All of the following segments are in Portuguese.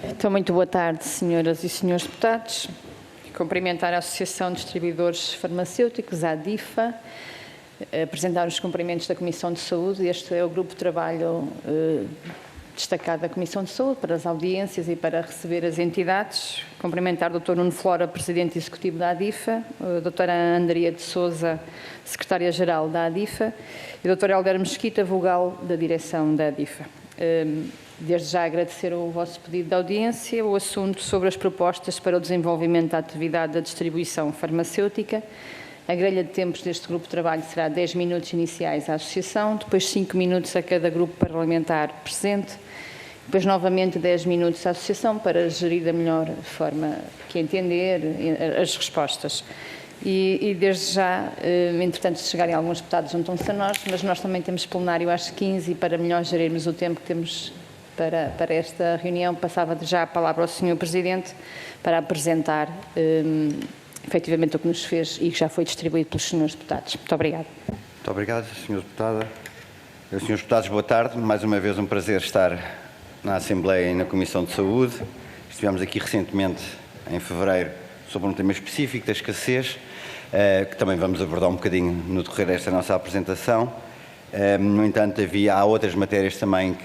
Então, muito boa tarde, senhoras e senhores deputados. Cumprimentar a Associação de Distribuidores Farmacêuticos, a ADIFA, apresentar os cumprimentos da Comissão de Saúde. Este é o grupo de trabalho destacado da Comissão de Saúde para as audiências e para receber as entidades. Cumprimentar o Dr. Nuno Flora, Presidente Executivo da ADIFA, a Dra. Andrea de Sousa, Secretária-Geral da ADIFA e o Dr. Helder Mesquita, vogal da Direção da ADIFA. Desde já agradecer o vosso pedido de audiência, o assunto sobre as propostas para o desenvolvimento da atividade da distribuição farmacêutica. A grelha de tempos deste grupo de trabalho será 10 minutos iniciais à associação, depois 5 minutos a cada grupo parlamentar presente, depois novamente 10 minutos à associação para gerir da melhor forma que entender as respostas. E desde já, entretanto, se chegarem alguns deputados juntam-se a nós, mas nós também temos plenário às 15 para melhor gerirmos o tempo que temos para esta reunião. Passava já a palavra ao Sr. Presidente para apresentar efetivamente o que nos fez e que já foi distribuído pelos senhores deputados. Muito obrigada. Muito obrigado, Sra. Deputada. Senhores deputados, boa tarde. Mais uma vez um prazer estar na Assembleia e na Comissão de Saúde. Estivemos aqui recentemente, em fevereiro, sobre um tema específico da escassez, que também vamos abordar um bocadinho no decorrer desta nossa apresentação. No entanto, há outras matérias também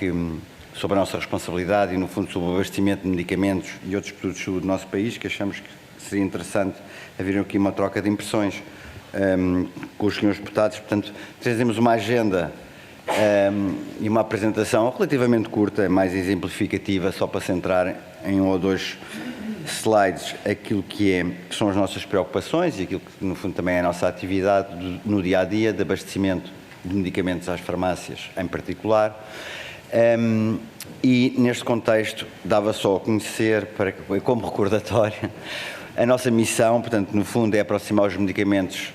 sobre a nossa responsabilidade e, no fundo, sobre o abastecimento de medicamentos e outros produtos de saúde do nosso país, que achamos que seria interessante haver aqui uma troca de impressões com os senhores deputados. Portanto, trazemos uma agenda e uma apresentação relativamente curta, mais exemplificativa, só para centrar em 1 ou 2 slides aquilo que são as nossas preocupações e aquilo que, no fundo, também é a nossa atividade no dia-a-dia de abastecimento de medicamentos às farmácias, em particular. E, neste contexto, dava só a conhecer, como recordatório, a nossa missão, portanto, no fundo, é aproximar os medicamentos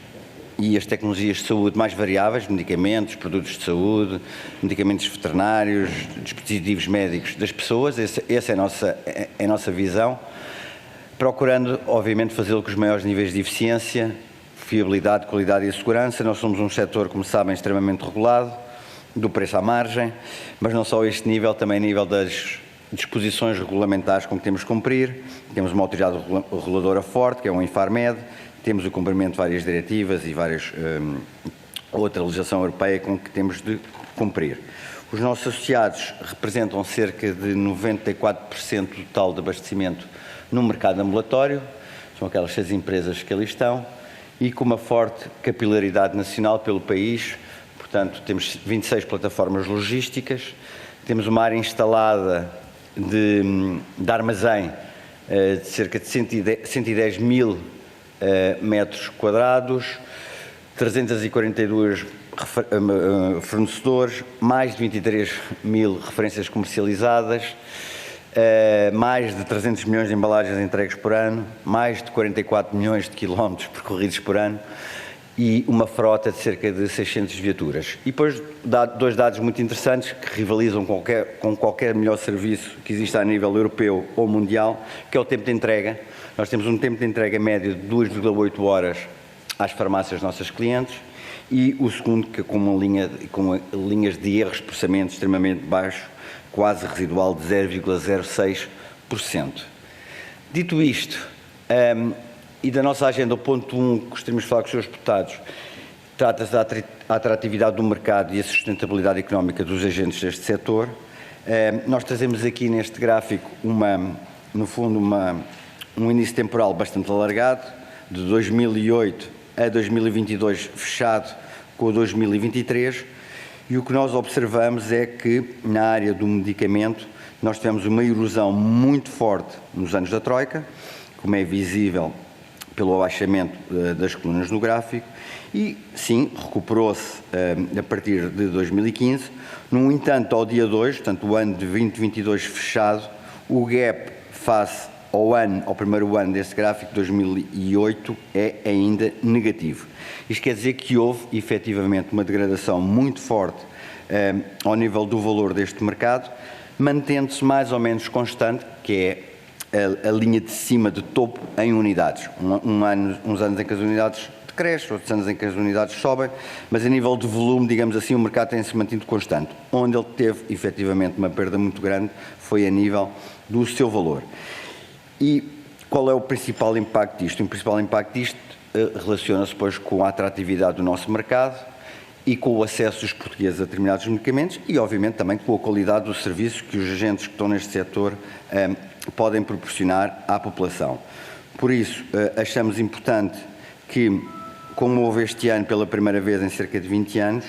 e as tecnologias de saúde mais variáveis, medicamentos, produtos de saúde, medicamentos veterinários, dispositivos médicos das pessoas. Essa é a nossa visão, procurando, obviamente, fazê-lo com os maiores níveis de eficiência, fiabilidade, qualidade e segurança. Nós somos um setor, como sabem, extremamente regulado, do preço à margem, mas não só a este nível, também a nível das disposições regulamentares com que temos que cumprir. Temos uma autoridade reguladora forte, que é o Infarmed, temos o cumprimento de várias diretivas e outra legislação europeia com que temos de cumprir. Os nossos associados representam cerca de 94% do total de abastecimento no mercado ambulatório, são aquelas 6 empresas que ali estão, e com uma forte capilaridade nacional pelo país. Portanto, temos 26 plataformas logísticas, temos uma área instalada de armazém de cerca de 110 mil metros quadrados, 342 fornecedores, mais de 23 mil referências comercializadas, mais de 300 milhões de embalagens entregues por ano, mais de 44 milhões de quilómetros percorridos por ano, e uma frota de cerca de 600 viaturas. E depois, 2 dados muito interessantes que rivalizam com qualquer melhor serviço que exista a nível europeu ou mundial, que é o tempo de entrega. Nós temos um tempo de entrega médio de 2,8 horas às farmácias dos nossos clientes, e o segundo, que com linhas de erros de processamento extremamente baixo, quase residual de 0,06%. Dito isto, e da nossa agenda, o ponto 1, que gostaríamos de falar com os senhores deputados, trata-se da atratividade do mercado e a sustentabilidade económica dos agentes deste setor. Nós trazemos aqui neste gráfico, no fundo, um índice temporal bastante alargado, de 2008 a 2022, fechado com 2023, e o que nós observamos é que, na área do medicamento, nós tivemos uma erosão muito forte nos anos da Troika, como é visível pelo abaixamento das colunas no gráfico, e sim, recuperou-se a partir de 2015. No entanto, ao dia 2, portanto o ano de 2022 fechado, o gap face ao primeiro ano deste gráfico, 2008, é ainda negativo. Isto quer dizer que houve, efetivamente, uma degradação muito forte ao nível do valor deste mercado, mantendo-se mais ou menos constante, que é a linha de cima de topo em unidades. Uns anos em que as unidades decresce, outros anos em que as unidades sobem, mas a nível de volume, digamos assim, o mercado tem-se mantido constante. Onde ele teve, efetivamente, uma perda muito grande foi a nível do seu valor. E qual é o principal impacto disto? O principal impacto disto relaciona-se, pois, com a atratividade do nosso mercado e com o acesso dos portugueses a determinados medicamentos e, obviamente, também com a qualidade do serviço que os agentes que estão neste setor podem proporcionar à população. Por isso, achamos importante que, como houve este ano pela primeira vez em cerca de 20 anos,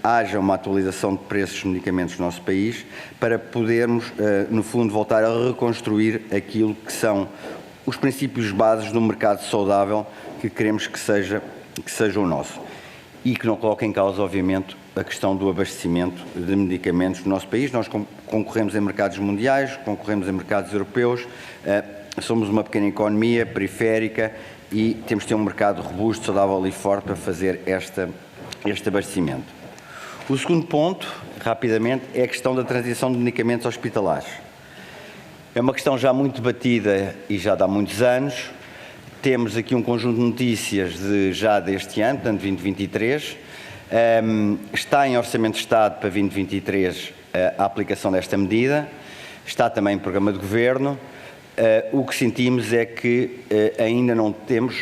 haja uma atualização de preços dos medicamentos no nosso país para podermos, no fundo, voltar a reconstruir aquilo que são os princípios bases do mercado saudável que queremos que seja o nosso. E que não coloque em causa, obviamente, a questão do abastecimento de medicamentos no nosso país. Nós concorremos em mercados mundiais, concorremos em mercados europeus, somos uma pequena economia periférica e temos de ter um mercado robusto, saudável e forte para fazer este abastecimento. O segundo ponto, rapidamente, é a questão da transição de medicamentos hospitalares. É uma questão já muito debatida e já de há muitos anos. Temos aqui um conjunto de notícias já deste ano, portanto 2023. Está em Orçamento de Estado para 2023 a aplicação desta medida. Está também em Programa de Governo. O que sentimos é que ainda não temos,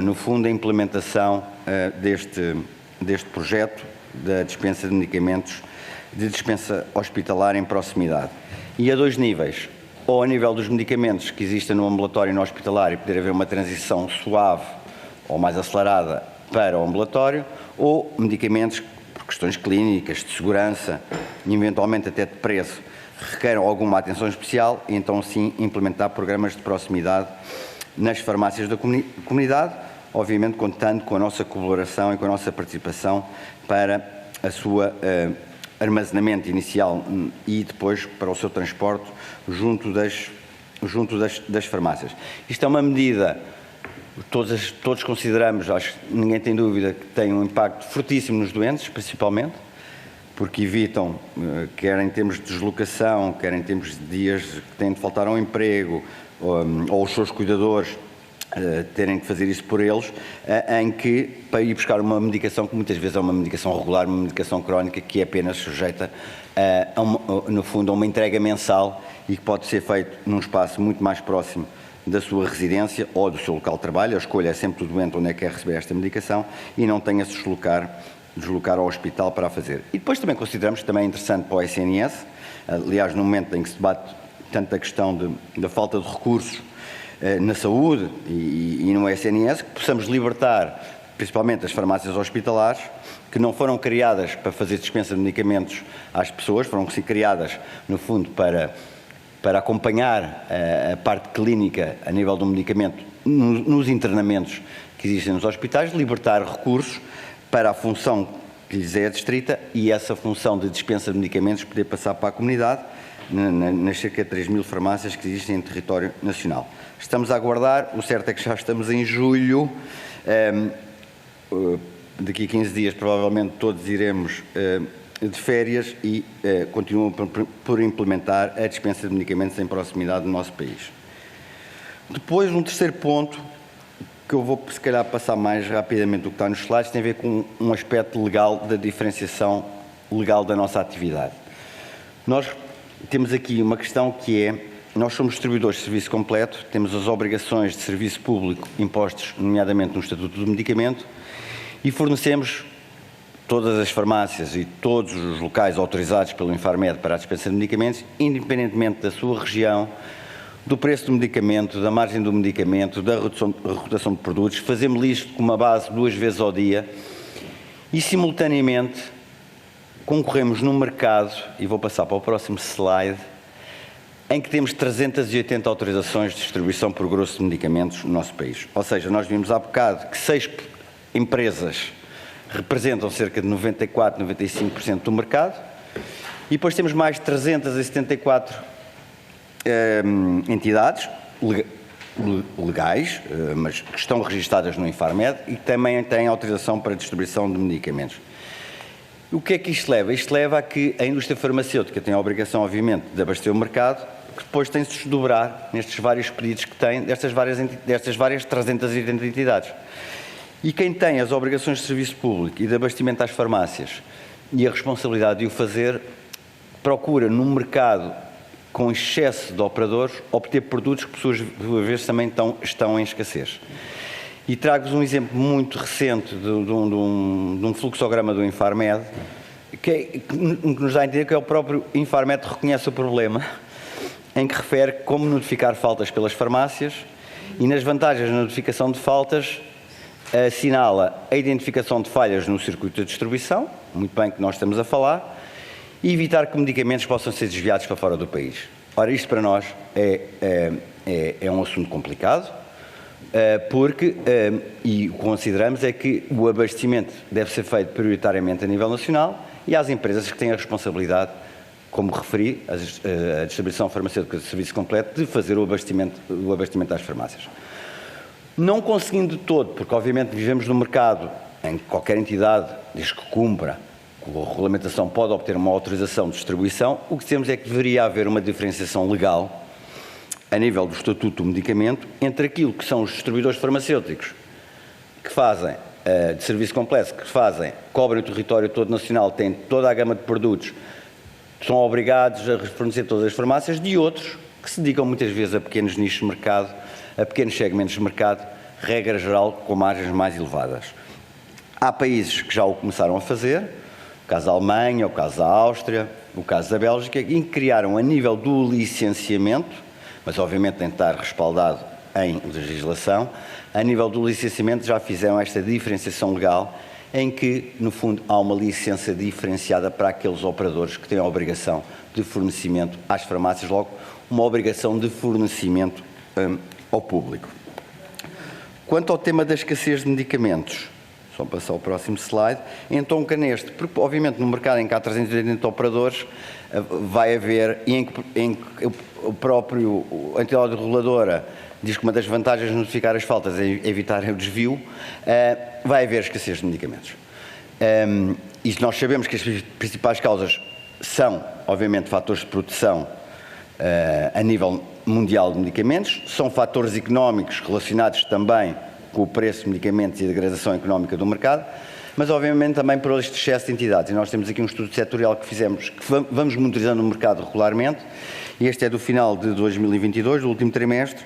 no fundo, a implementação deste projeto da dispensa de medicamentos, de dispensa hospitalar em proximidade. E a dois níveis. Ou a nível dos medicamentos que existem no ambulatório e no hospitalar e poder haver uma transição suave ou mais acelerada para o ambulatório, ou medicamentos por questões clínicas, de segurança e eventualmente até de preço, requeram alguma atenção especial e então sim implementar programas de proximidade nas farmácias da comunidade, obviamente contando com a nossa colaboração e com a nossa participação para a sua armazenamento inicial e depois para o seu transporte junto das farmácias. Isto é uma medida, todos consideramos, acho que ninguém tem dúvida, que tem um impacto fortíssimo nos doentes, principalmente, porque evitam, quer em termos de deslocação, quer em termos de dias que têm de faltar ao emprego, ou os seus cuidadores terem que fazer isso por eles, em que, para ir buscar uma medicação que muitas vezes é uma medicação regular, uma medicação crónica, que é apenas sujeita, no fundo, a uma entrega mensal e que pode ser feito num espaço muito mais próximo da sua residência ou do seu local de trabalho. A escolha é sempre do doente onde é que quer receber esta medicação e não tenha de se deslocar ao hospital para a fazer. E depois também consideramos que também é interessante para o SNS, aliás, no momento em que se debate tanto a questão da falta de recursos na saúde e no SNS, que possamos libertar, principalmente as farmácias hospitalares, que não foram criadas para fazer dispensa de medicamentos às pessoas, foram criadas, no fundo, para acompanhar a parte clínica a nível do medicamento nos internamentos que existem nos hospitais, libertar recursos para a função que lhes é adstrita e essa função de dispensa de medicamentos poder passar para a comunidade nas cerca de 3.000 farmácias que existem em território nacional. Estamos a aguardar, o certo é que já estamos em julho, daqui a 15 dias provavelmente todos iremos de férias e continuam por implementar a dispensa de medicamentos em proximidade do nosso país. Depois, um terceiro ponto, que eu vou se calhar passar mais rapidamente do que está nos slides, tem a ver com um aspecto legal da diferenciação legal da nossa atividade. Nós temos aqui uma questão que é, nós somos distribuidores de serviço completo, temos as obrigações de serviço público impostos, nomeadamente no Estatuto do Medicamento, e fornecemos todas as farmácias e todos os locais autorizados pelo Infarmed para a dispensa de medicamentos, independentemente da sua região, do preço do medicamento, da margem do medicamento, da rotação de produtos. Fazemos isto com uma base 2 vezes ao dia e, simultaneamente, concorremos num mercado, e vou passar para o próximo slide, em que temos 380 autorizações de distribuição por grosso de medicamentos no nosso país. Ou seja, nós vimos há bocado que 6 empresas representam cerca de 94, 95% do mercado e depois temos mais de 374 entidades legais, mas que estão registadas no Infarmed e que também têm autorização para distribuição de medicamentos. O que é que isto leva? Isto leva a que a indústria farmacêutica tem a obrigação, obviamente, de abastecer o mercado, que depois tem de se desdobrar nestes vários pedidos que tem destas várias 380 entidades. E quem tem as obrigações de serviço público e de abastecimento às farmácias e a responsabilidade de o fazer, procura, num mercado com excesso de operadores, obter produtos que, por sua vez, também estão em escassez. E trago-vos um exemplo muito recente de um fluxograma do Infarmed, que nos dá a entender que é o próprio Infarmed reconhece o problema, em que refere como notificar faltas pelas farmácias e, nas vantagens da notificação de faltas, assinala a identificação de falhas no circuito de distribuição, muito bem que nós estamos a falar, e evitar que medicamentos possam ser desviados para fora do país. Ora, isto para nós é um assunto complicado, porque, e o que consideramos é que o abastecimento deve ser feito prioritariamente a nível nacional e às empresas que têm a responsabilidade, como referi, a distribuição farmacêutica de serviço completo, de fazer o abastecimento às farmácias. Não conseguindo de todo, porque obviamente vivemos num mercado em que qualquer entidade, desde que cumpra com a regulamentação, pode obter uma autorização de distribuição, o que temos é que deveria haver uma diferenciação legal, a nível do estatuto do medicamento, entre aquilo que são os distribuidores farmacêuticos que fazem, de serviço completo, cobrem o território todo nacional, têm toda a gama de produtos, são obrigados a fornecer todas as farmácias, de outros que se dedicam muitas vezes a pequenos nichos de mercado, a pequenos segmentos de mercado, regra geral, com margens mais elevadas. Há países que já o começaram a fazer, o caso da Alemanha, o caso da Áustria, o caso da Bélgica, em que criaram a nível do licenciamento, mas obviamente tem de estar respaldado em legislação, a nível do licenciamento já fizeram esta diferenciação legal, em que, no fundo, há uma licença diferenciada para aqueles operadores que têm a obrigação de fornecimento às farmácias, logo, uma obrigação de fornecimento ao público. Quanto ao tema da escassez de medicamentos, só passar ao próximo slide, então neste, porque obviamente no mercado em que há 380 operadores, vai haver, e em que o próprio a entidade reguladora diz que uma das vantagens de notificar as faltas é evitar o desvio, vai haver escassez de medicamentos. E nós sabemos que as principais causas são, obviamente, fatores de produção a nível mundial de medicamentos, são fatores económicos relacionados também com o preço de medicamentos e a degradação económica do mercado, mas obviamente também por este excesso de entidades. E nós temos aqui um estudo setorial que fizemos, que vamos monitorizando o mercado regularmente, e este é do final de 2022, do último trimestre,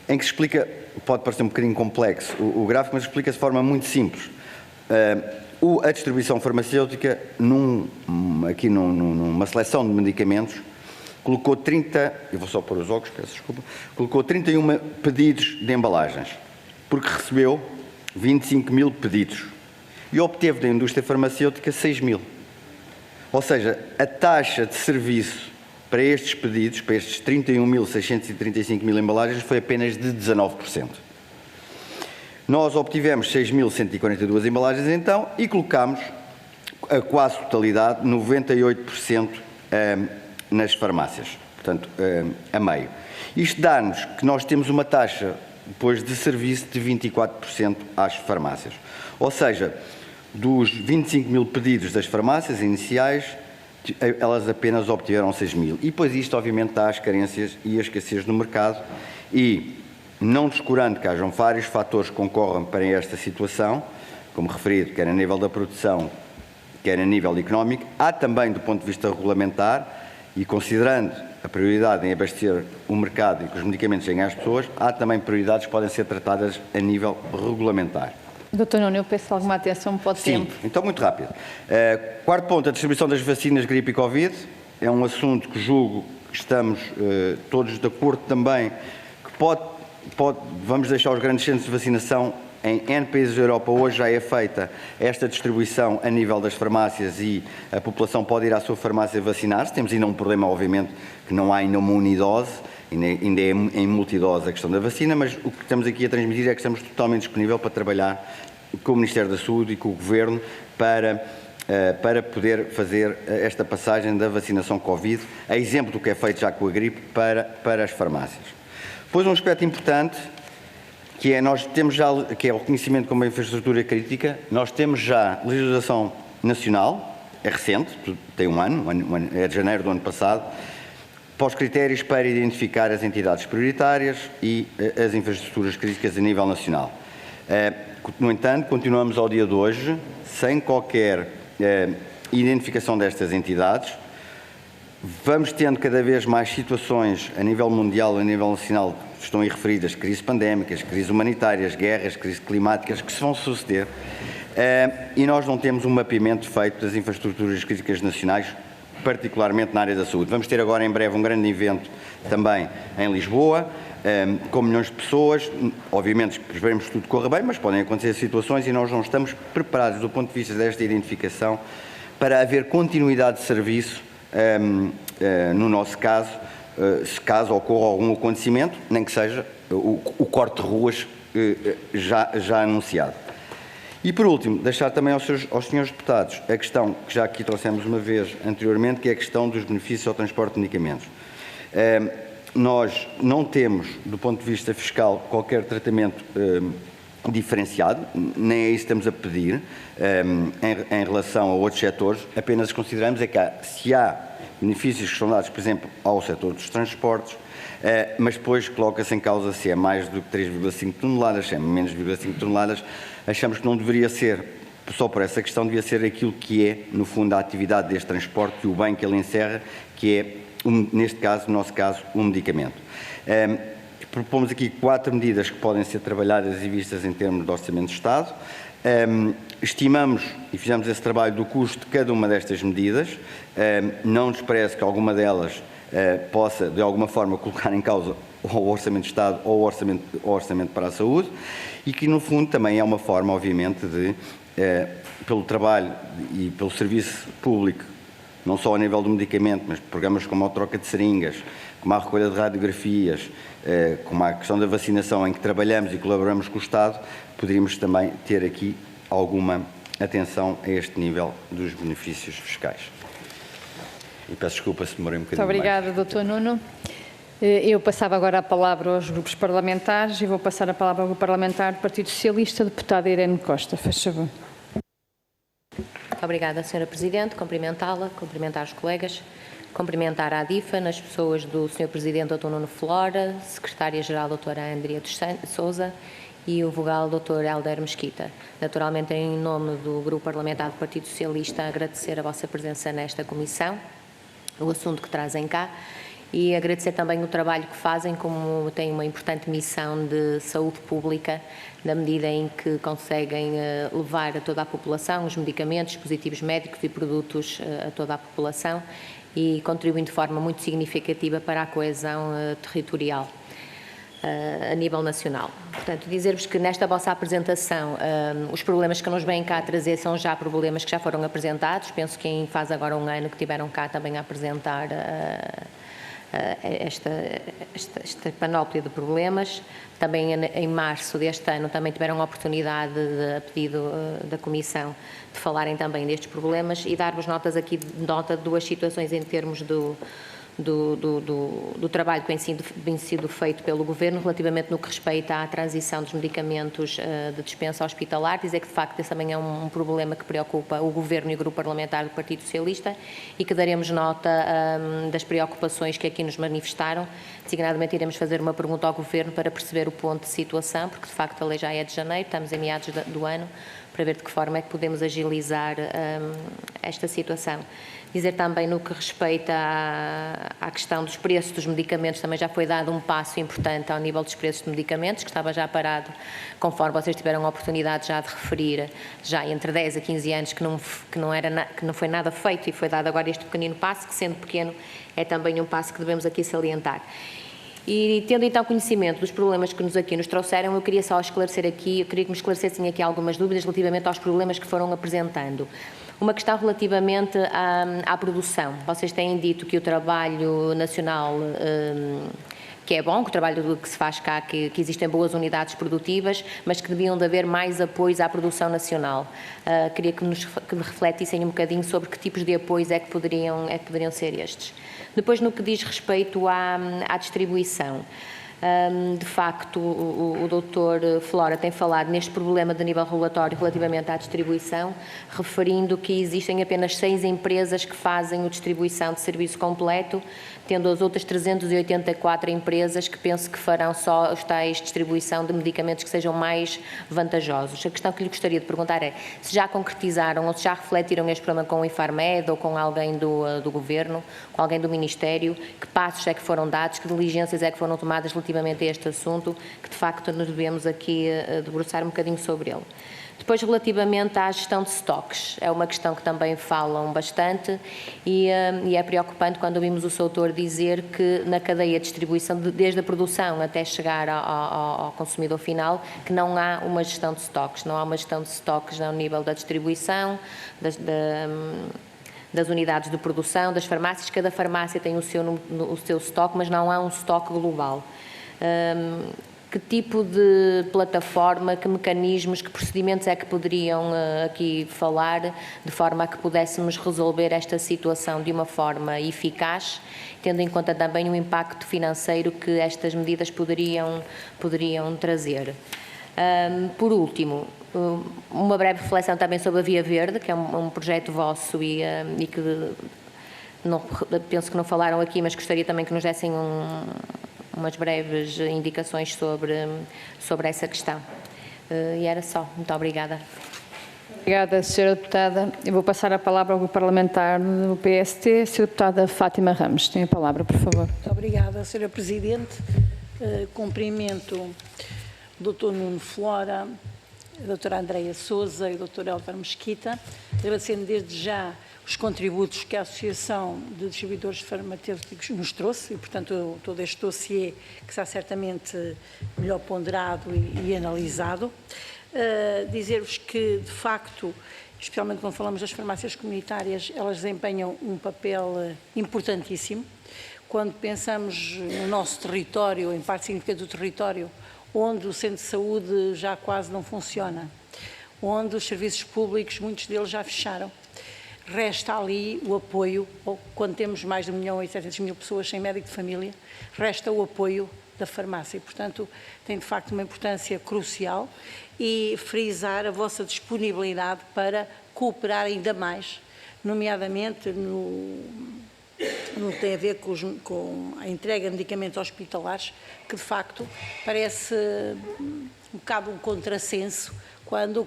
em que se explica, pode parecer um bocadinho complexo o gráfico, mas explica-se de forma muito simples. A distribuição farmacêutica, aqui numa seleção de medicamentos, colocou 30, eu vou só pôr os óculos, peço desculpa, colocou 31 pedidos de embalagens, porque recebeu 25 mil pedidos e obteve da indústria farmacêutica 6 mil. Ou seja, a taxa de serviço para estes pedidos, para estes 31.635 mil embalagens, foi apenas de 19%. Nós obtivemos 6.142 embalagens então e colocámos a quase totalidade, 98%, nas farmácias, portanto, a meio. Isto dá-nos que nós temos uma taxa, depois de serviço, de 24% às farmácias. Ou seja, dos 25 mil pedidos das farmácias iniciais, elas apenas obtiveram 6 mil. E depois isto, obviamente, dá as carências e a escassez no mercado e, não descurando que hajam vários fatores que concorram para esta situação, como referido, quer a nível da produção, quer a nível económico, há também, do ponto de vista regulamentar, e considerando a prioridade em abastecer o mercado e que os medicamentos cheguem às pessoas, há também prioridades que podem ser tratadas a nível regulamentar. Doutor Nuno, eu peço alguma atenção para o tempo. Sim, então muito rápido. Quarto ponto, a distribuição das vacinas gripe e Covid. É um assunto que julgo que estamos todos de acordo também, que vamos deixar os grandes centros de vacinação em N países da Europa. Hoje já é feita esta distribuição a nível das farmácias e a população pode ir à sua farmácia vacinar-se. Temos ainda um problema, obviamente, que não há ainda uma unidose, ainda é em multidose a questão da vacina, mas o que estamos aqui a transmitir é que estamos totalmente disponíveis para trabalhar com o Ministério da Saúde e com o Governo para poder fazer esta passagem da vacinação Covid, a exemplo do que é feito já com a gripe, para as farmácias. Depois um aspecto importante, que é, nós temos já, que é o reconhecimento como infraestrutura crítica, nós temos já legislação nacional, é recente, tem um ano, é de janeiro do ano passado, para os critérios para identificar as entidades prioritárias e as infraestruturas críticas a nível nacional. No entanto, continuamos ao dia de hoje sem qualquer identificação destas entidades. Vamos tendo cada vez mais situações a nível mundial, a nível nacional, que estão aí referidas, crises pandémicas, crises humanitárias, guerras, crises climáticas, que se vão suceder, e nós não temos um mapeamento feito das infraestruturas críticas nacionais, particularmente na área da saúde. Vamos ter agora em breve um grande evento também em Lisboa, com milhões de pessoas. Obviamente esperemos que tudo corra bem, mas podem acontecer situações e nós não estamos preparados do ponto de vista desta identificação para haver continuidade de serviço, no nosso caso, se caso ocorra algum acontecimento, nem que seja o corte de ruas já anunciado. E, por último, deixar também aos senhores deputados a questão que já aqui trouxemos uma vez anteriormente, que é a questão dos benefícios ao transporte de medicamentos. Nós não temos, do ponto de vista fiscal, qualquer tratamento diferenciado, nem é isso que estamos a pedir em relação a outros setores, apenas consideramos é que se há benefícios que são dados, por exemplo, ao setor dos transportes, mas depois coloca-se em causa se é mais do que 3,5 toneladas, se é menos de 0,5 toneladas, achamos que não deveria ser, só por essa questão, devia ser aquilo que é, no fundo, a atividade deste transporte e o bem que ele encerra, que é, neste caso, no nosso caso, um medicamento. Propomos aqui 4 medidas que podem ser trabalhadas e vistas em termos de Orçamento de Estado. Estimamos e fizemos esse trabalho do custo de cada uma destas medidas. Não nos parece que alguma delas possa, de alguma forma, colocar em causa o Orçamento de Estado ou o Orçamento para a Saúde e que, no fundo, também é uma forma, obviamente, de, pelo trabalho e pelo serviço público, não só a nível do medicamento, mas programas como a troca de seringas, como a recolha de radiografias, como a questão da vacinação, em que trabalhamos e colaboramos com o Estado, poderíamos também ter aqui alguma atenção a este nível dos benefícios fiscais. E peço desculpa se demorei um bocadinho mais. Muito obrigada, Dr. Nuno. Eu passava agora a palavra aos grupos parlamentares e vou passar a palavra ao grupo parlamentar do Partido Socialista, deputada Irene Costa. Faz favor. Obrigada, Sra. Presidente. Cumprimentá-la, cumprimentar os colegas, cumprimentar a ADIFA, nas pessoas do Sr. Presidente, Dr. Nuno Flora, Secretária-Geral, Dra. Andrea dos Sousa e o vogal, Dr. Helder Mesquita. Naturalmente, em nome do Grupo Parlamentar do Partido Socialista, agradecer a vossa presença nesta comissão, o assunto que trazem cá, e agradecer também o trabalho que fazem, como têm uma importante missão de saúde pública, na medida em que conseguem levar a toda a população os medicamentos, dispositivos médicos e produtos a toda a população e contribuem de forma muito significativa para a coesão territorial a nível nacional. Portanto, dizer-vos que nesta vossa apresentação os problemas que nos vêm cá a trazer são já problemas que já foram apresentados. Penso que faz agora um ano que tiveram cá também a apresentar esta panóplia de problemas. Também em março deste ano também tiveram a oportunidade, a pedido da Comissão, de falarem também destes problemas e dar-vos nota de 2 situações em termos do trabalho que tem sido feito pelo Governo relativamente no que respeita à transição dos medicamentos de dispensa hospitalar. Dizer que, de facto, esse também é um problema que preocupa o Governo e o Grupo Parlamentar do Partido Socialista e que daremos nota das preocupações que aqui nos manifestaram. Designadamente, iremos fazer uma pergunta ao Governo para perceber o ponto de situação, porque, de facto, a lei já é de janeiro, estamos em meados do ano, para ver de que forma é que podemos agilizar esta situação. Dizer também no que respeita à questão dos preços dos medicamentos, também já foi dado um passo importante ao nível dos preços de medicamentos, que estava já parado, conforme vocês tiveram a oportunidade já de referir, já entre 10 a 15 anos que não foi nada feito e foi dado agora este pequenino passo, que sendo pequeno é também um passo que devemos aqui salientar. E tendo então conhecimento dos problemas que aqui nos trouxeram, eu queria só esclarecer aqui, eu queria que me esclarecessem aqui algumas dúvidas relativamente aos problemas que foram apresentando. Uma questão relativamente à produção. Vocês têm dito que o trabalho nacional, que é bom, que o trabalho que se faz cá, que existem boas unidades produtivas, mas que deviam de haver mais apoios à produção nacional. Queria que me refletissem um bocadinho sobre que tipos de apoios é que poderiam ser estes. Depois, no que diz respeito à distribuição, De facto, o Dr. Flora tem falado neste problema de nível regulatório relativamente à distribuição, referindo que existem apenas 6 empresas que fazem a distribuição de serviço completo, tendo as outras 384 empresas que penso que farão só os tais distribuição de medicamentos que sejam mais vantajosos. A questão que lhe gostaria de perguntar é se já concretizaram ou se já refletiram este problema com o Infarmed ou com alguém do Governo, com alguém do Ministério, que passos é que foram dados, que diligências é que foram tomadas relativamente a este assunto, que de facto nos devemos aqui debruçar um bocadinho sobre ele. Depois, relativamente à gestão de estoques, é uma questão que também falam bastante e é preocupante quando ouvimos o Sr. Doutor dizer que na cadeia de distribuição, desde a produção até chegar ao consumidor final, que não há uma gestão de estoques, não há uma gestão de estoques ao nível da distribuição, das unidades de produção, das farmácias. Cada farmácia tem o seu estoque, mas não há um estoque global. Que tipo de plataforma, que mecanismos, que procedimentos é que poderiam aqui falar, de forma a que pudéssemos resolver esta situação de uma forma eficaz, tendo em conta também o impacto financeiro que estas medidas poderiam trazer. Por último, uma breve reflexão também sobre a Via Verde, que é um projeto vosso e que penso que não falaram aqui, mas gostaria também que nos dessem umas breves indicações sobre essa questão. E era só. Muito obrigada. Obrigada, Sra. Deputada. Eu vou passar a palavra ao Grupo Parlamentar do PST. Sra. Deputada Fátima Ramos, tem a palavra, por favor. Muito obrigada, Sra. Presidente. Cumprimento o Dr. Nuno Flora, a doutora Andreia Sousa e o Dr. Elvar Mesquita, agradecendo desde já os contributos que a Associação de Distribuidores Farmacêuticos nos trouxe e, portanto, todo este dossiê que está certamente melhor ponderado e analisado. Dizer-vos que, de facto, especialmente quando falamos das farmácias comunitárias, elas desempenham um papel importantíssimo. Quando pensamos no nosso território, em parte significativa do território, onde o centro de saúde já quase não funciona, onde os serviços públicos, muitos deles já fecharam, resta ali o apoio, ou quando temos mais de 1.700.000 pessoas sem médico de família, resta o apoio da farmácia. E, portanto, tem de facto uma importância crucial e frisar a vossa disponibilidade para cooperar ainda mais, nomeadamente no que tem a ver com a entrega de medicamentos hospitalares, que de facto parece um bocado um contrassenso quando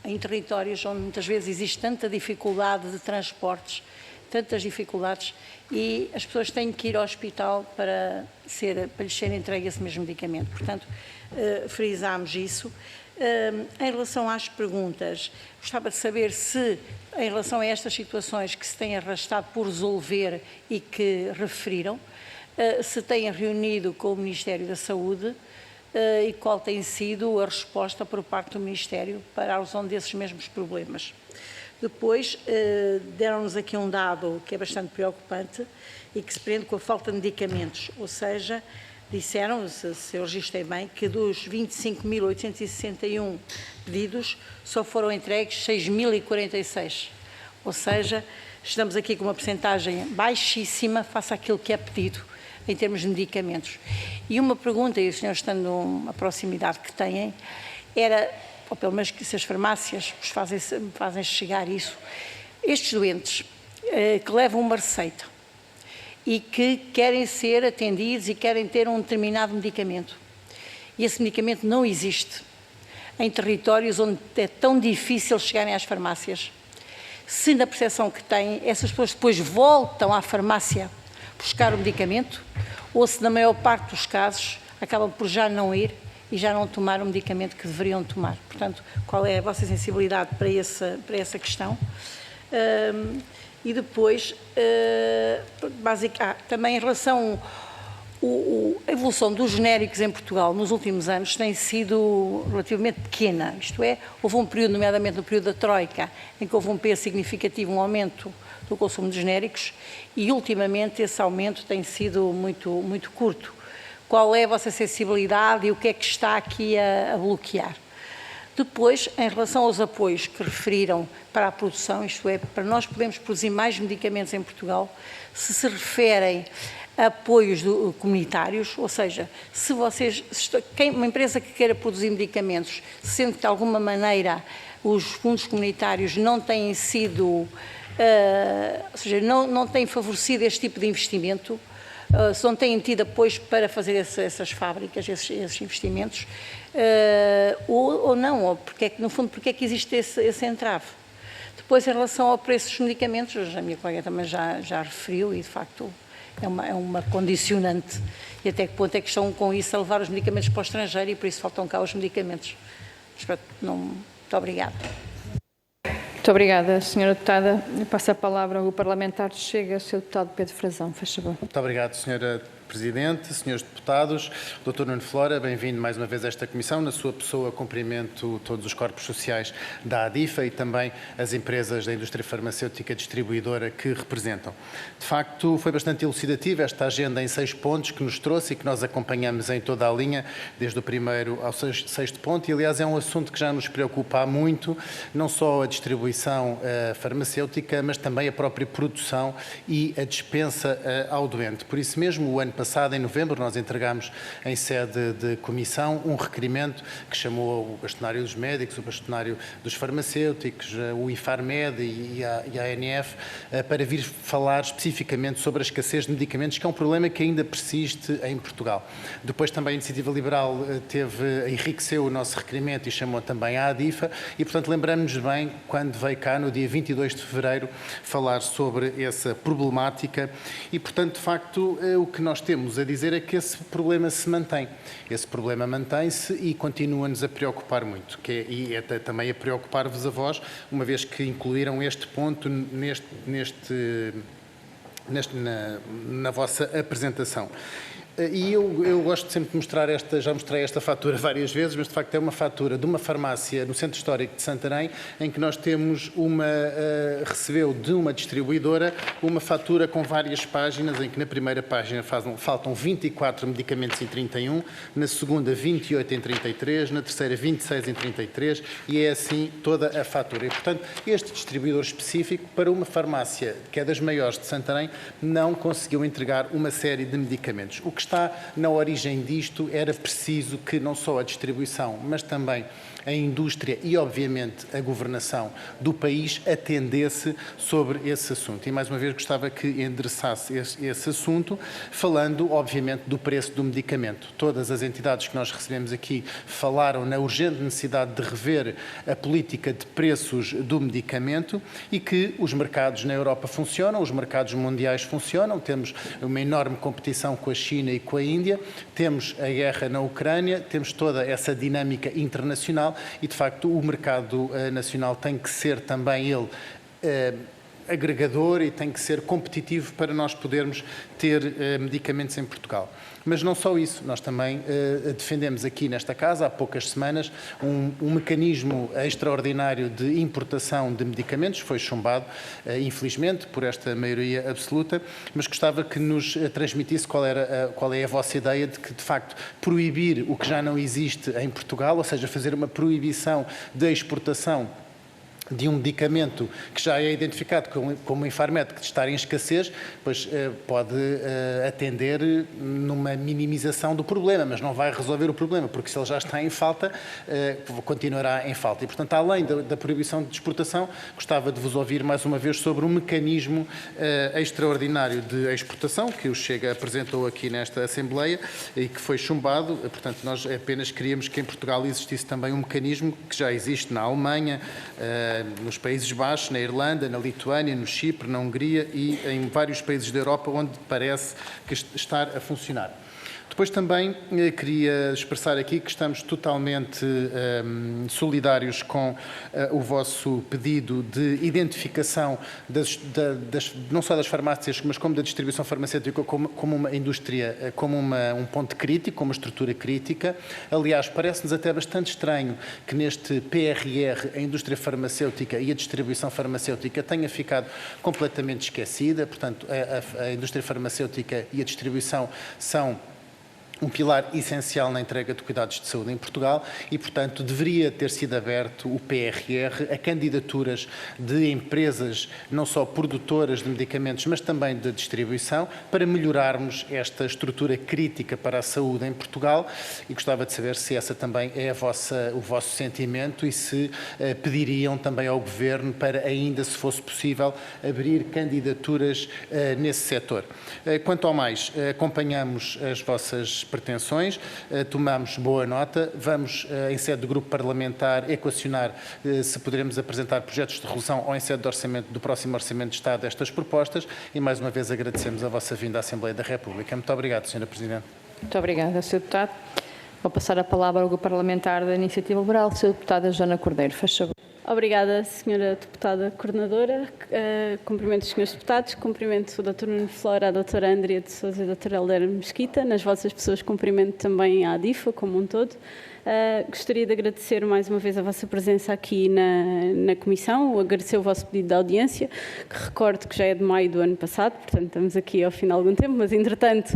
em territórios onde muitas vezes existe tanta dificuldade de transportes, tantas dificuldades, e as pessoas têm que ir ao hospital para lhes ser entregue esse mesmo medicamento. Portanto, frisámos isso. Em relação às perguntas, gostava de saber se, em relação a estas situações que se têm arrastado por resolver e que referiram, se têm reunido com o Ministério da Saúde e qual tem sido a resposta por parte do Ministério para a resolução desses mesmos problemas. Depois, deram-nos aqui um dado que é bastante preocupante e que se prende com a falta de medicamentos, ou seja, disseram, se eu registrei bem, que dos 25.861 pedidos só foram entregues 6.046, ou seja, estamos aqui com uma percentagem baixíssima face àquilo que é pedido em termos de medicamentos. E uma pergunta, e os senhores estando a proximidade que têm, era, ou pelo menos que se as farmácias vos fazem chegar isso, estes doentes que levam uma receita e que querem ser atendidos e querem ter um determinado medicamento, e esse medicamento não existe em territórios onde é tão difícil chegarem às farmácias, se na percepção que têm, essas pessoas depois voltam à farmácia buscar o medicamento, ou se na maior parte dos casos acabam por já não ir e já não tomar o medicamento que deveriam tomar. Portanto, qual é a vossa sensibilidade para essa questão? E depois, também em relação a evolução dos genéricos em Portugal nos últimos anos tem sido relativamente pequena, isto é, houve um período, nomeadamente no período da Troika, em que houve um peso significativo, um aumento do consumo de genéricos, e ultimamente esse aumento tem sido muito curto. Qual é a vossa sensibilidade e o que é que está aqui a bloquear? Depois, em relação aos apoios que referiram para a produção, isto é, para nós podermos produzir mais medicamentos em Portugal, se referem apoios comunitários, ou seja, se uma empresa que queira produzir medicamentos, sendo que de alguma maneira os fundos comunitários não têm sido, ou seja, não têm favorecido este tipo de investimento, se não têm tido apoios para fazer essas fábricas, esses investimentos, ou não, ou no fundo, porque é que existe esse entrave. Depois, em relação ao preço dos medicamentos, a minha colega também já referiu, e de facto é uma condicionante, e até que ponto é que estão com isso a levar os medicamentos para o estrangeiro, e por isso faltam cá os medicamentos. Muito obrigada. Muito obrigada, Sra. Deputada. Eu passo a palavra ao parlamentar de Chega, o Sr. Deputado Pedro Frazão. Faz favor. Muito obrigado, Sra. Presidente, Srs. Deputados, Dr. Nuno Flora, bem-vindo mais uma vez a esta Comissão. Na sua pessoa, cumprimento todos os corpos sociais da ADIFA e também as empresas da indústria farmacêutica distribuidora que representam. De facto, foi bastante elucidativa esta agenda em 6 pontos que nos trouxe e que nós acompanhamos em toda a linha, desde o primeiro ao sexto ponto, e aliás é um assunto que já nos preocupa há muito, não só a distribuição farmacêutica, mas também a própria produção e a dispensa ao doente. Por isso mesmo, o ano passado, em novembro, nós entregámos em sede de comissão um requerimento que chamou o bastonário dos médicos, o bastonário dos farmacêuticos, o IFARMED e a ANF, para vir falar especificamente sobre a escassez de medicamentos, que é um problema que ainda persiste em Portugal. Depois também a Iniciativa Liberal enriqueceu o nosso requerimento e chamou também a ADIFA e, portanto, lembramos-nos bem quando veio cá, no dia 22 de fevereiro, falar sobre essa problemática e, portanto, de facto, o que nós temos a dizer é que esse problema se mantém. Esse problema mantém-se e continua-nos a preocupar muito, e até também a preocupar-vos a vós, uma vez que incluíram este ponto na vossa apresentação. E eu gosto sempre de mostrar já mostrei esta fatura várias vezes, mas de facto é uma fatura de uma farmácia no Centro Histórico de Santarém, em que nós temos recebeu de uma distribuidora uma fatura com várias páginas, em que na primeira página faltam 24 medicamentos em 31, na segunda 28 em 33, na terceira 26 em 33, e é assim toda a fatura. E, portanto, este distribuidor específico, para uma farmácia que é das maiores de Santarém, não conseguiu entregar uma série de medicamentos. O que está na origem disto era preciso que não só a distribuição, mas também a indústria e, obviamente, a governação do país atendesse sobre esse assunto. E, mais uma vez, gostava que endereçasse esse assunto, falando, obviamente, do preço do medicamento. Todas as entidades que nós recebemos aqui falaram na urgente necessidade de rever a política de preços do medicamento e que os mercados na Europa funcionam, os mercados mundiais funcionam, temos uma enorme competição com a China e com a Índia, temos a guerra na Ucrânia, temos toda essa dinâmica internacional e, de facto, o mercado nacional tem que ser também ele agregador e tem que ser competitivo para nós podermos ter medicamentos em Portugal. Mas não só isso, nós também defendemos aqui nesta casa, há poucas semanas, um mecanismo extraordinário de importação de medicamentos, foi chumbado, infelizmente, por esta maioria absoluta, mas gostava que nos transmitisse qual é a vossa ideia de que, de facto, proibir o que já não existe em Portugal, ou seja, fazer uma proibição da exportação de um medicamento que já é identificado como Infarmed, que está em escassez, pois pode atender numa minimização do problema, mas não vai resolver o problema, porque se ele já está em falta, continuará em falta. E, portanto, além da proibição de exportação, gostava de vos ouvir mais uma vez sobre um mecanismo extraordinário de exportação, que o Chega apresentou aqui nesta Assembleia e que foi chumbado. Portanto, nós apenas queríamos que em Portugal existisse também um mecanismo que já existe na Alemanha, nos Países Baixos, na Irlanda, na Lituânia, no Chipre, na Hungria e em vários países da Europa onde parece que estar a funcionar. Depois também queria expressar aqui que estamos totalmente solidários com o vosso pedido de identificação não só das farmácias, mas como da distribuição farmacêutica como uma indústria, como um ponto crítico, como uma estrutura crítica. Aliás, parece-nos até bastante estranho que neste PRR a indústria farmacêutica e a distribuição farmacêutica tenha ficado completamente esquecida. Portanto, a indústria farmacêutica e a distribuição são um pilar essencial na entrega de cuidados de saúde em Portugal e, portanto, deveria ter sido aberto o PRR a candidaturas de empresas, não só produtoras de medicamentos, mas também de distribuição, para melhorarmos esta estrutura crítica para a saúde em Portugal. E gostava de saber se essa também é o vosso sentimento e se pediriam também ao Governo para, ainda se fosse possível, abrir candidaturas nesse setor. Quanto ao mais, acompanhamos as vossas pretensões, tomamos boa nota, vamos, em sede do grupo parlamentar, equacionar se poderemos apresentar projetos de resolução ou em sede de orçamento, do próximo Orçamento de Estado, estas propostas e, mais uma vez, agradecemos a vossa vinda à Assembleia da República. Muito obrigado, Sra. Presidente. Muito obrigada, Sr. Deputado. Vou passar a palavra ao grupo parlamentar da Iniciativa Liberal, Sra. Deputada Joana Cordeiro. Faz favor. Obrigada, Sra. Deputada Coordenadora. Cumprimento os Srs. Deputados, cumprimento o Dr. Nuno Flora, a Dra. Andrea de Sousa e a Dra. Helder Mesquita. Nas vossas pessoas, cumprimento também a ADIFA como um todo. Gostaria de agradecer mais uma vez a vossa presença aqui na Comissão, agradecer o vosso pedido de audiência, que recordo que já é de maio do ano passado, portanto estamos aqui ao final de algum tempo, mas entretanto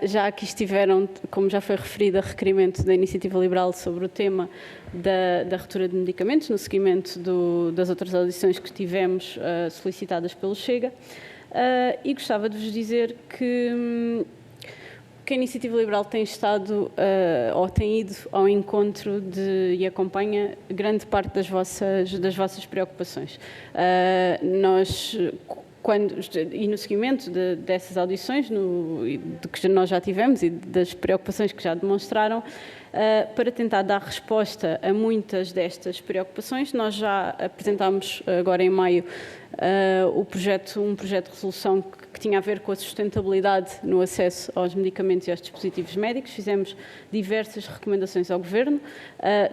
já aqui estiveram, como já foi referido, a requerimento da Iniciativa Liberal sobre o tema da ruptura de medicamentos, no seguimento das outras audições que tivemos solicitadas pelo Chega, e gostava de vos dizer que a Iniciativa Liberal tem estado ou tem ido ao encontro e acompanha grande parte das vossas preocupações. E no seguimento dessas audições, de que nós já tivemos e das preocupações que já demonstraram, para tentar dar resposta a muitas destas preocupações, nós já apresentámos agora em maio um projeto de resolução que tinha a ver com a sustentabilidade no acesso aos medicamentos e aos dispositivos médicos. Fizemos diversas recomendações ao Governo,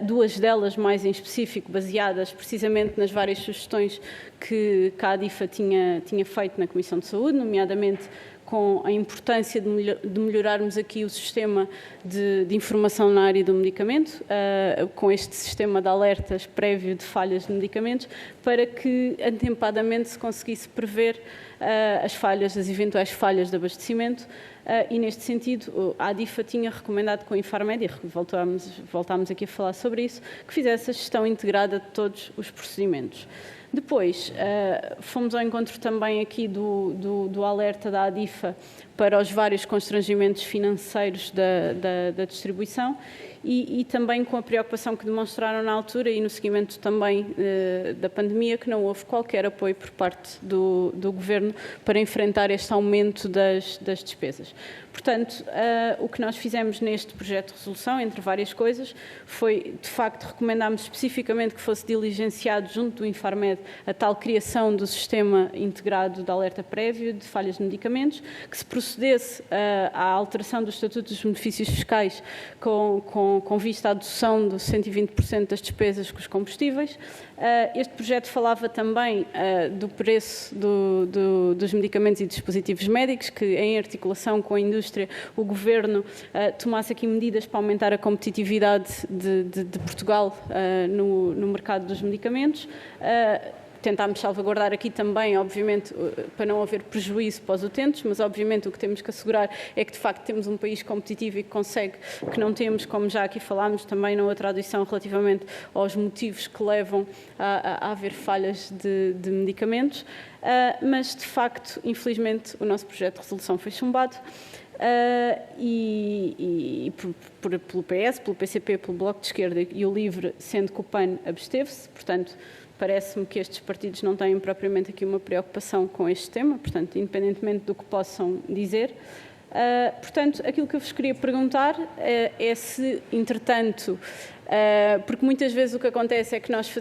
duas delas mais em específico, baseadas precisamente nas várias sugestões que a ADIFA tinha feito na Comissão de Saúde, nomeadamente com a importância de melhorarmos aqui o sistema de informação na área do medicamento, com este sistema de alertas prévio de falhas de medicamentos, para que atempadamente se conseguisse prever as eventuais falhas de abastecimento, e neste sentido a ADIFA tinha recomendado com a Infarmed, e voltámos aqui a falar sobre isso, que fizesse a gestão integrada de todos os procedimentos. Depois, fomos ao encontro também aqui do alerta da ADIFA para os vários constrangimentos financeiros da distribuição e também com a preocupação que demonstraram na altura e no seguimento também da pandemia, que não houve qualquer apoio por parte do Governo para enfrentar este aumento das despesas. Portanto, o que nós fizemos neste projeto de resolução, entre várias coisas, foi, de facto, recomendámos especificamente que fosse diligenciado junto do Infarmed a tal criação do sistema integrado de alerta prévio de falhas de medicamentos, que se procedesse à alteração do Estatuto dos Benefícios Fiscais com vista à adoção de 120% das despesas com os combustíveis. Este projeto falava também do preço dos medicamentos e dispositivos médicos, que em articulação com a indústria, o Governo tomasse aqui medidas para aumentar a competitividade de Portugal no mercado dos medicamentos. Tentámos salvaguardar aqui também, obviamente, para não haver prejuízo para os utentes, mas obviamente o que temos que assegurar é que de facto temos um país competitivo e que não temos, como já aqui falámos também na outra audição, relativamente aos motivos que levam a haver falhas de medicamentos, mas de facto, infelizmente, o nosso projeto de resolução foi chumbado. Pelo PS, pelo PCP, pelo Bloco de Esquerda e o LIVRE, sendo que o PAN absteve-se, portanto, parece-me que estes partidos não têm propriamente aqui uma preocupação com este tema, portanto, independentemente do que possam dizer. Portanto, aquilo que eu vos queria perguntar é se, entretanto, porque muitas vezes o que acontece é que nós,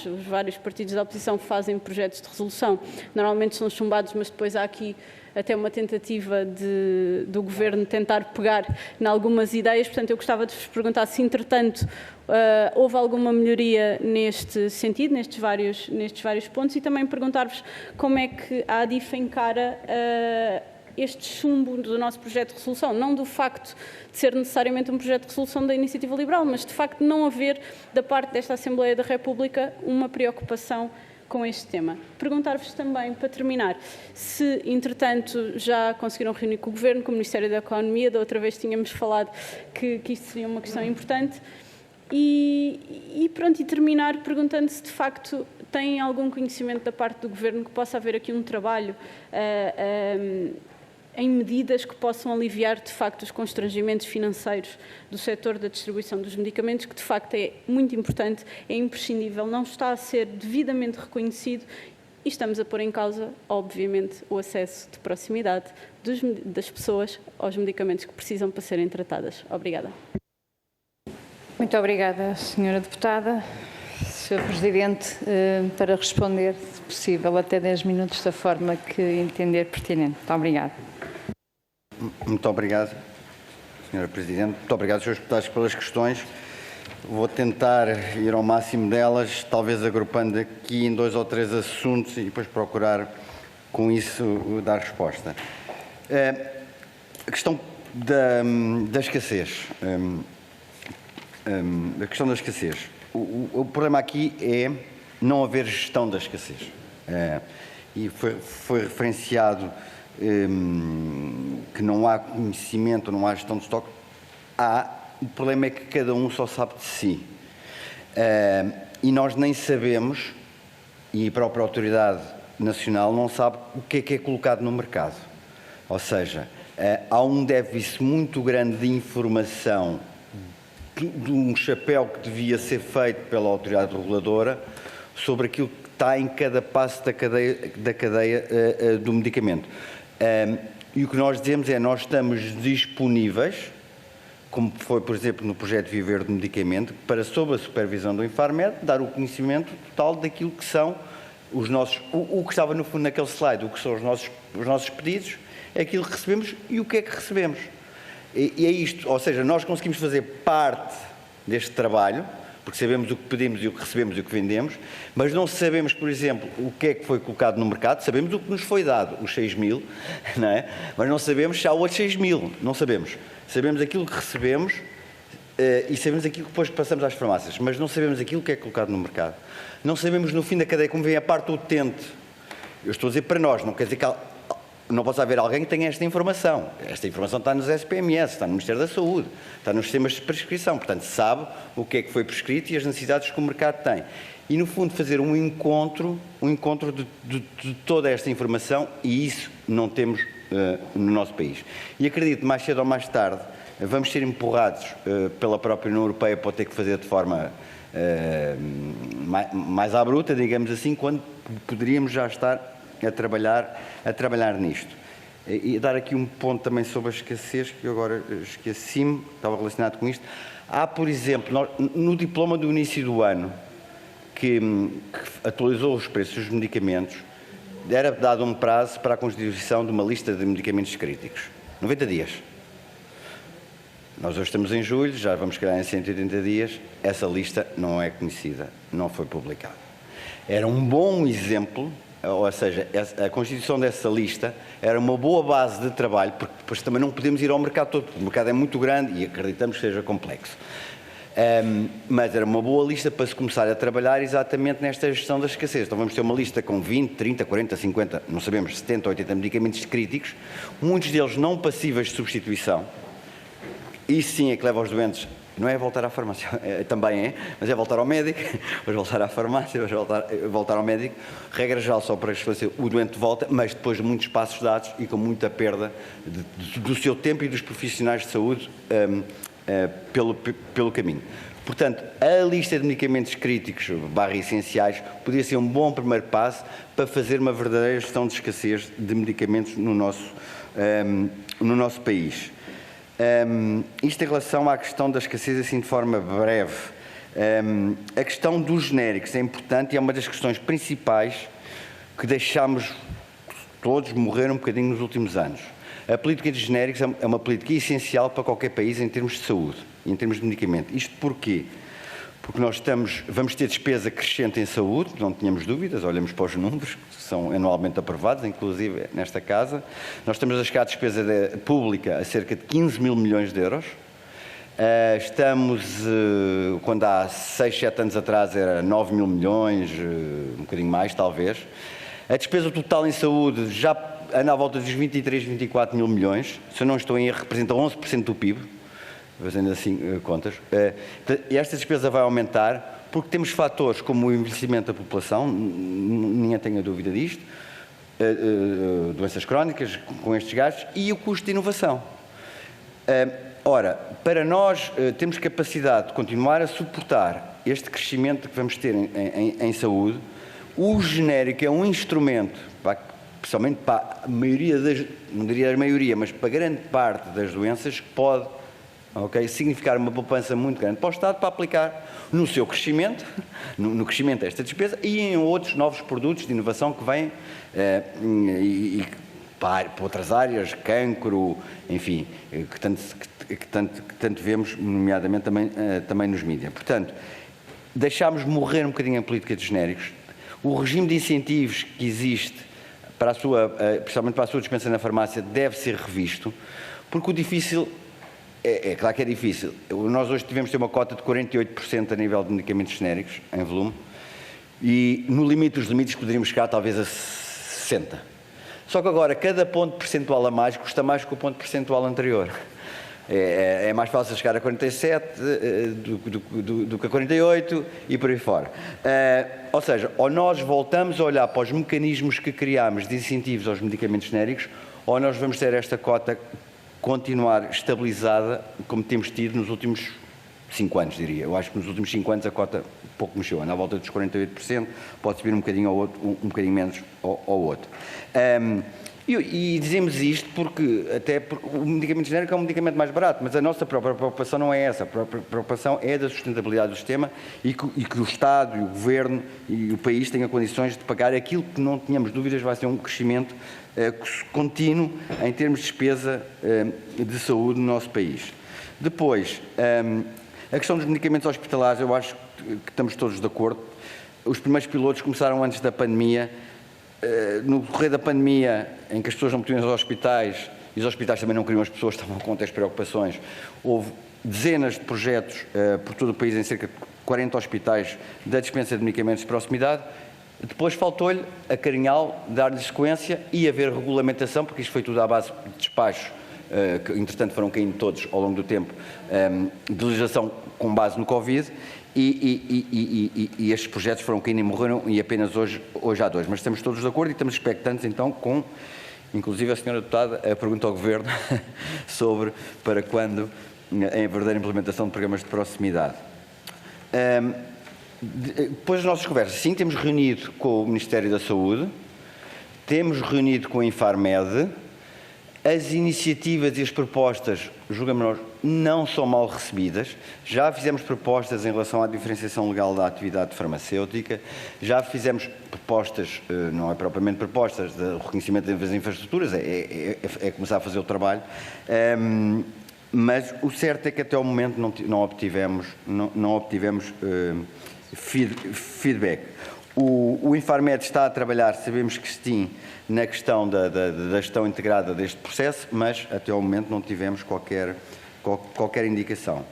os vários partidos da oposição, fazem projetos de resolução, normalmente são chumbados, mas depois há aqui até uma tentativa do Governo tentar pegar em algumas ideias. Portanto, eu gostava de vos perguntar se, entretanto, houve alguma melhoria neste sentido, nestes vários pontos, e também perguntar-vos como é que a ADIFA encara este chumbo do nosso projeto de resolução, não do facto de ser necessariamente um projeto de resolução da Iniciativa Liberal, mas de facto não haver, da parte desta Assembleia da República, uma preocupação com este tema. Perguntar-vos também, para terminar, se, entretanto, já conseguiram reunir com o Governo, com o Ministério da Economia, da outra vez tínhamos falado que isto seria uma questão importante, e terminar perguntando se, de facto, têm algum conhecimento da parte do Governo que possa haver aqui um trabalho em medidas que possam aliviar, de facto, os constrangimentos financeiros do setor da distribuição dos medicamentos, que, de facto, é muito importante, é imprescindível, não está a ser devidamente reconhecido e estamos a pôr em causa, obviamente, o acesso de proximidade das pessoas aos medicamentos que precisam para serem tratadas. Obrigada. Muito obrigada, Sra. Deputada. Sr. Presidente, para responder, se possível, até 10 minutos, da forma que entender pertinente. Muito obrigada. Muito obrigado, Sra. Presidente. Muito obrigado, Srs. Deputados, pelas questões. Vou tentar ir ao máximo delas, talvez agrupando aqui em 2 ou 3 assuntos e depois procurar, com isso, dar resposta. A questão da escassez. A questão da escassez. O problema aqui é não haver gestão da escassez. E foi referenciado que não há conhecimento, não há gestão de estoque. O problema é que cada um só sabe de si. E nós nem sabemos, e a própria Autoridade Nacional não sabe o que é colocado no mercado. Ou seja, há um déficit muito grande de informação de um chapéu que devia ser feito pela autoridade reguladora sobre aquilo que está em cada passo da cadeia do medicamento. E o que nós dizemos é, nós estamos disponíveis, como foi, por exemplo, no projeto Viver do Medicamento, para, sob a supervisão do Infarmed, dar o conhecimento total daquilo que são os nossos, o que estava no fundo naquele slide, o que são os nossos pedidos, é aquilo que recebemos e o que é que recebemos. E é isto, ou seja, nós conseguimos fazer parte deste trabalho, porque sabemos o que pedimos e o que recebemos e o que vendemos, mas não sabemos, por exemplo, o que é que foi colocado no mercado, sabemos o que nos foi dado, os 6.000, não é? Mas não sabemos se há outros 6.000, não sabemos. Sabemos aquilo que recebemos e sabemos aquilo que depois passamos às farmácias, mas não sabemos aquilo que é colocado no mercado. Não sabemos no fim da cadeia como vem a parte utente. Eu estou a dizer para nós, não quer dizer que não possa haver alguém que tenha esta informação. Esta informação está nos SPMS, está no Ministério da Saúde, está nos sistemas de prescrição, portanto sabe o que é que foi prescrito e as necessidades que o mercado tem. E no fundo fazer um encontro de toda esta informação, e isso não temos no nosso país. E acredito, mais cedo ou mais tarde, vamos ser empurrados pela própria União Europeia para ter que fazer de forma mais à bruta, digamos assim, quando poderíamos já estar a trabalhar nisto. E dar aqui um ponto também sobre a escassez, que eu agora esqueci-me, estava relacionado com isto. Há, por exemplo, no diploma do início do ano, que atualizou os preços dos medicamentos, era dado um prazo para a constituição de uma lista de medicamentos críticos. 90 dias. Nós hoje estamos em julho, já vamos criar em 180 dias, essa lista não é conhecida, não foi publicada. Era um bom exemplo, ou seja, a constituição dessa lista era uma boa base de trabalho, porque depois também não podemos ir ao mercado todo, porque o mercado é muito grande e acreditamos que seja complexo. Mas era uma boa lista para se começar a trabalhar exatamente nesta gestão da escassez. Então vamos ter uma lista com 20, 30, 40, 50, não sabemos, 70, 80 medicamentos críticos, muitos deles não passíveis de substituição. Isso sim é que leva aos doentes, não é voltar à farmácia, também é, mas é voltar ao médico, depois voltar à farmácia, depois voltar ao médico, regra geral só para esclarecer, o doente volta, mas depois de muitos passos dados e com muita perda do seu tempo e dos profissionais de saúde pelo caminho. Portanto, a lista de medicamentos críticos / essenciais poderia ser um bom primeiro passo para fazer uma verdadeira gestão de escassez de medicamentos no nosso país. Isto em relação à questão da escassez, assim de forma breve. A questão dos genéricos é importante e é uma das questões principais que deixámos todos morrer um bocadinho nos últimos anos. A política de genéricos é uma política essencial para qualquer país em termos de saúde, em termos de medicamento. Isto porquê? Porque nós vamos ter despesa crescente em saúde, não tínhamos dúvidas, olhamos para os números, que são anualmente aprovados, inclusive nesta casa. Nós estamos a chegar à despesa pública a cerca de 15 mil milhões de euros. Estamos, quando há 6, 7 anos atrás era 9 mil milhões, um bocadinho mais talvez. A despesa total em saúde já anda à volta dos 23, 24 mil milhões, se eu não estou em erro, representa 11% do PIB, fazendo assim contas. E esta despesa vai aumentar porque temos fatores como o envelhecimento da população, ninguém tenha dúvida disto, doenças crónicas com estes gastos e o custo de inovação. Ora, para nós termos capacidade de continuar a suportar este crescimento que vamos ter em saúde, o genérico é um instrumento, principalmente para a maioria não diria a maioria, mas para grande parte das doenças, que pode significar uma poupança muito grande para o Estado para aplicar no seu crescimento, no crescimento desta despesa e em outros novos produtos de inovação que vêm para outras áreas, cancro, enfim, que tanto vemos, nomeadamente também nos mídias. Portanto, deixámos morrer um bocadinho a política de genéricos. O regime de incentivos que existe, principalmente para a sua dispensa na farmácia, deve ser revisto, porque o difícil, é claro que é difícil. Nós hoje tivemos ter uma cota de 48% a nível de medicamentos genéricos, em volume, e no limite dos limites poderíamos chegar talvez a 60%. Só que agora, cada ponto percentual a mais custa mais que o ponto percentual anterior. É mais fácil chegar a 47 do que a 48 e por aí fora. Ou seja, ou nós voltamos a olhar para os mecanismos que criámos de incentivos aos medicamentos genéricos, ou nós vamos ter esta cota continuar estabilizada como temos tido nos últimos 5 anos, diria. Eu acho que nos últimos 5 anos a cota pouco mexeu, anda à volta dos 48%, pode subir um bocadinho ao outro, um bocadinho menos ao outro. E dizemos isto porque o medicamento genérico é um medicamento mais barato, mas a nossa própria preocupação não é essa. A própria preocupação é da sustentabilidade do sistema e que o Estado e o Governo e o país tenham condições de pagar aquilo que não tínhamos dúvidas vai ser um crescimento contínuo em termos de despesa de saúde no nosso país. Depois, a questão dos medicamentos hospitalares, eu acho que estamos todos de acordo. Os primeiros pilotos começaram antes da pandemia. No decorrer da pandemia, em que as pessoas não podiam ir aos hospitais, e os hospitais também não queriam as pessoas, estavam com outras preocupações, houve dezenas de projetos por todo o país, em cerca de 40 hospitais, da dispensa de medicamentos de proximidade. Depois faltou-lhe acarinhá-lo, dar-lhe sequência e haver regulamentação, porque isto foi tudo à base de despachos, que entretanto foram caindo todos ao longo do tempo, de legislação com base no Covid, e estes projetos foram caindo e morreram, e apenas hoje há 2. Mas estamos todos de acordo e estamos expectantes então com, inclusive a senhora deputada, a pergunta ao Governo sobre para quando a verdadeira implementação de programas de proximidade. Depois das nossas conversas, sim, temos reunido com o Ministério da Saúde, temos reunido com a Infarmed. As iniciativas e as propostas, julgamos nós, não são mal recebidas. Já fizemos propostas em relação à diferenciação legal da atividade farmacêutica, já fizemos propostas, não é propriamente propostas, de reconhecimento das infraestruturas, é começar a fazer o trabalho, mas o certo é que até o momento não obtivemos feedback. O Infarmed está a trabalhar, sabemos que sim, na questão da gestão integrada deste processo, mas até ao momento não tivemos qualquer indicação.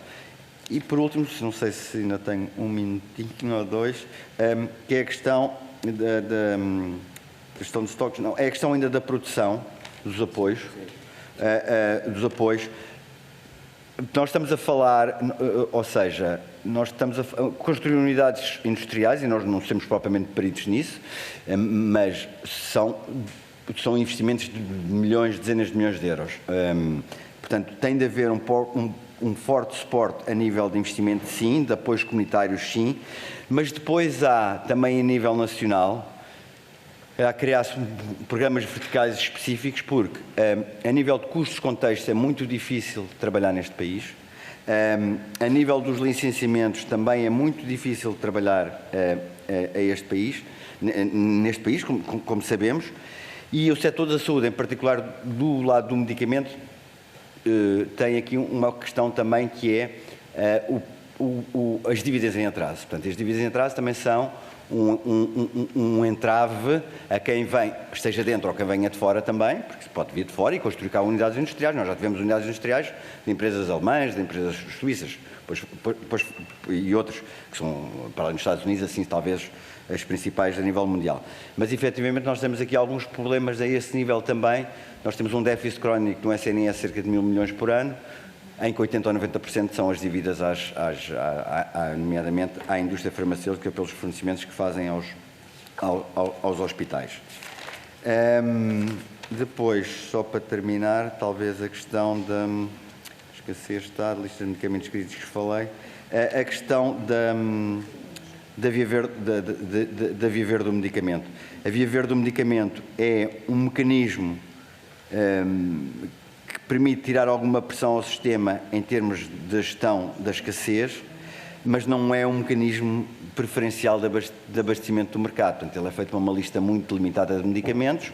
E por último, não sei se ainda tenho um minutinho ou 2, que é a questão da gestão de estoques, não, é a questão ainda da produção, dos apoios. Nós estamos a falar, ou seja, nós estamos a construir unidades industriais e nós não somos propriamente peritos nisso, mas são investimentos de milhões, dezenas de milhões de euros. Portanto, tem de haver um forte suporte a nível de investimento, sim, de apoios comunitários, sim, mas depois há também a nível nacional a criar-se programas verticais específicos, porque a nível de custos contextos é muito difícil trabalhar neste país, a nível dos licenciamentos também é muito difícil trabalhar neste país, como sabemos, e o setor da saúde, em particular do lado do medicamento, tem aqui uma questão também que é as dívidas em atraso. Portanto, as dívidas em atraso também são um entrave a quem vem, esteja dentro ou quem venha de fora também, porque se pode vir de fora e construir cá unidades industriais. Nós já tivemos unidades industriais de empresas alemãs, de empresas suíças e outros, que são, para além dos Estados Unidos, assim, talvez as principais a nível mundial. Mas, efetivamente, nós temos aqui alguns problemas a esse nível também. Nós temos um déficit crónico no SNS de cerca de 1.000 milhões por ano, em que 80% ou 90% são as dívidas, nomeadamente, à indústria farmacêutica pelos fornecimentos que fazem aos hospitais. Depois, só para terminar, talvez a questão da escassez da lista de medicamentos críticos que falei, a questão da via verde do medicamento. A via verde do medicamento é um mecanismo que permite tirar alguma pressão ao sistema em termos de gestão da escassez, mas não é um mecanismo preferencial de abastecimento do mercado. Portanto, ele é feito uma lista muito limitada de medicamentos.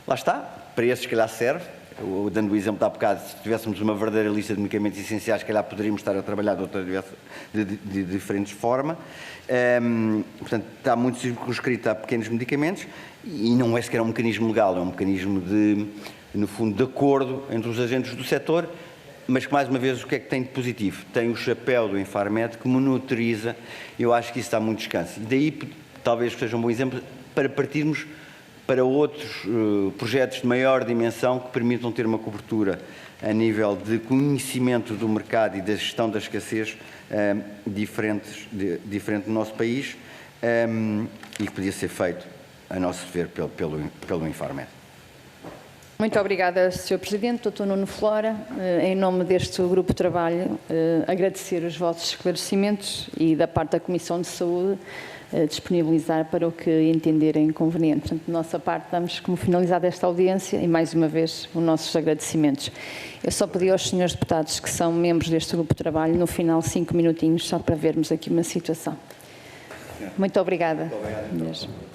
Lá está, para esses, se calhar, serve. Dando o exemplo de há bocado, se tivéssemos uma verdadeira lista de medicamentos essenciais, se calhar poderíamos estar a trabalhar de diferentes formas. Portanto, está muito circunscrito a pequenos medicamentos e não é sequer um mecanismo legal, é um mecanismo no fundo, de acordo entre os agentes do setor, mas que, mais uma vez, o que é que tem de positivo? Tem o chapéu do Infarmed que monitoriza, eu acho que isso dá muito descanso. E daí, talvez seja um bom exemplo para partirmos para outros projetos de maior dimensão que permitam ter uma cobertura a nível de conhecimento do mercado e da gestão da escassez diferente no nosso país e que podia ser feito, a nosso ver, pelo Infarmed. Muito obrigada, Sr. Presidente. Dr. Nuno Flora, em nome deste grupo de trabalho, agradecer os vossos esclarecimentos e, da parte da Comissão de Saúde, disponibilizar para o que entenderem conveniente. Portanto, da nossa parte, damos como finalizada esta audiência e, mais uma vez, os nossos agradecimentos. Eu só pedi aos senhores deputados que são membros deste grupo de trabalho, no final, 5 minutinhos, só para vermos aqui uma situação. Muito obrigada. Muito obrigado.